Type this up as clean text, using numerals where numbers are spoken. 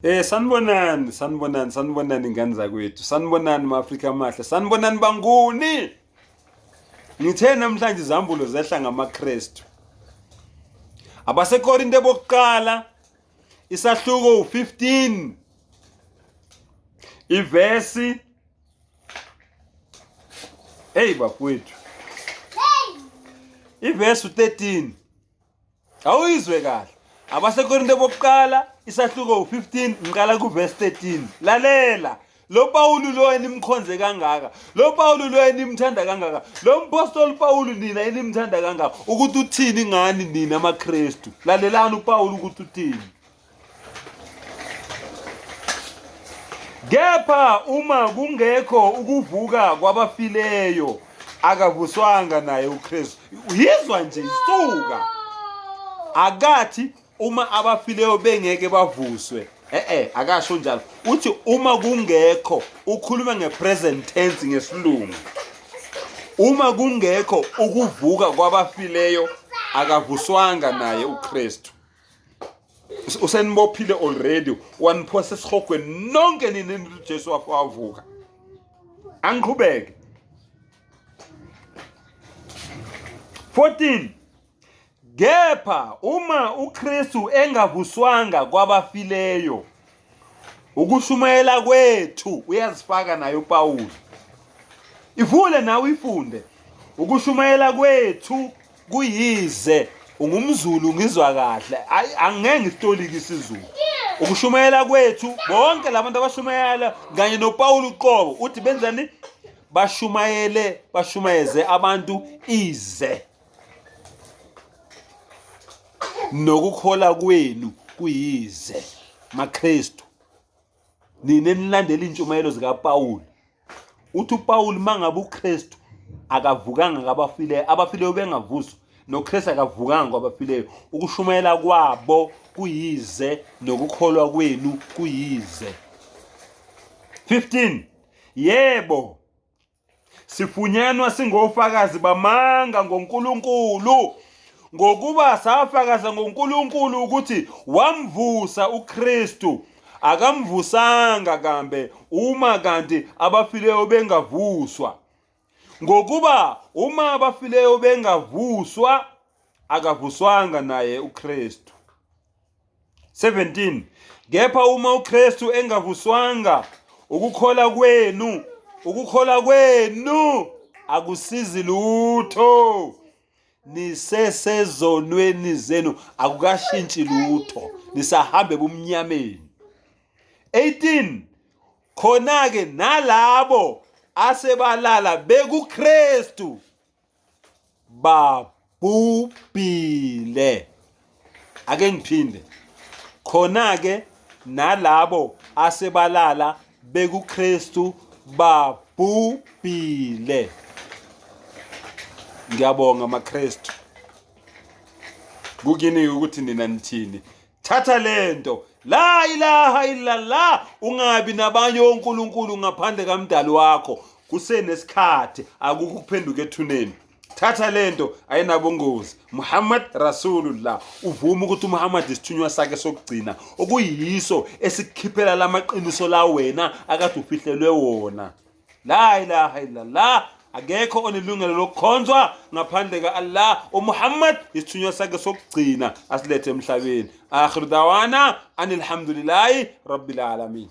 Sanibonani ingane zakwethu. Sanibonani maAfrika amahle. Sanibonani banguni. Ngithe namhlanje izambulo zehla ngamaKristu. AbaseKorinte bokuqala isahluko u15. Ivesi bafowethu. Ivesi u13. Awuyizwe kahle. AbaseKorinte bokuqala isahluko u15 ngiqala kuverse 13. Lalela. Lo Pawulu lo enimkhonze kangaka. Lo Pawulu lo enimthanda kangaka. Lo mpostoli Pawulu nina enimthanda kangaka ukuthi uthini ngani nina amaKristu. Lalelani uPawulu ukuthi uthini. Kepha uma kungekho ukuvuka kwabafileyo akavuswanga naye uKristu. Uyizwa nje isuka. Akathi uma abafileyo bengeke bavuswe. Akasho njalo. Uthi uma kungekho, ukhuluma ngepresent tense ngesilungu. Uma kungekho ukuvuka kwabafileyo akavuswanga naye uKristu. Usenibophile already, waniphosa esihogweni nonke nini uJesu wavuka. Angiqhubeke. 14. Kepha uma uKristu engavuswanga kwabafileyo, ukushumayela kwethu uyazifaka naye uPawulu. Ivule nawe ifunde. Ukushumayela kwethu kuyize. UngumZulu ngizwa kahle. Angeke ngitolike isiZulu. Ukushumayela kwethu bonke labantu abashumayela kanye noPawulu uqobo uthi benzani? Bashumayeze abantu ize. Nokukhola kwenu kuyize maKristu. Nine nilandela intshumayelo zikaPawulu. Uthi uPawulu mangabe uKristu akavukanga kwabafileyo, abafileyo bengavuswa, noKristu akavukanga kwabafileyo, ukushumayela kwabo kuyize, nokukholwa kwenu kuyize. 15. Yebo, sifunyanwa singofakazi bamanga ngoNkulunkulu, ngokuba safakaza ngoNkulunkulu ukuthi wamvusa uKristu, akamvusanga kambe uma kanti abafileyo bengavuswa. Ngokuba uma abafileyo bengavuswa, akavuswanga naye uKristu. 17. Kepha uma uKristu engavuswanga, ukukhola kwenu akusizi lutho. Nisesezonweni zenu akukashintshi lutho, nisahambe bumnyameni. 18. Khona-ke nalabo asebalala bekuKristu babhubhile. Ake ngiphinde. Khona-ke nalabo asebalala bekuKristu babhubhile. Ngiyabonga maKristu. Kukini ukuthi nina nithini? Thatha lento. La ilaha illallah. Ungabi nabanye onkulunkulu ngaphandle kaMdali wakho. Kusenesikhathi akukho ukuphenduka ethuneni. Thatha lento ayinabungozi. Muhammad Rasulullah. Uvuma ukuthi uMuhammad isithunywa sakhe sokugcina, okuyiso esikhiphela lamaqiniso la wena akade ufihlelwe wona. La ilaha illallah. Akekho onelungelo lokukhonzwa ngaphandle kaAllah. uMuhammad isithunywa sakhe sokugcina asilethe emhlabeni. Akhiru dawana anilhamdulillahi rabbil alamin.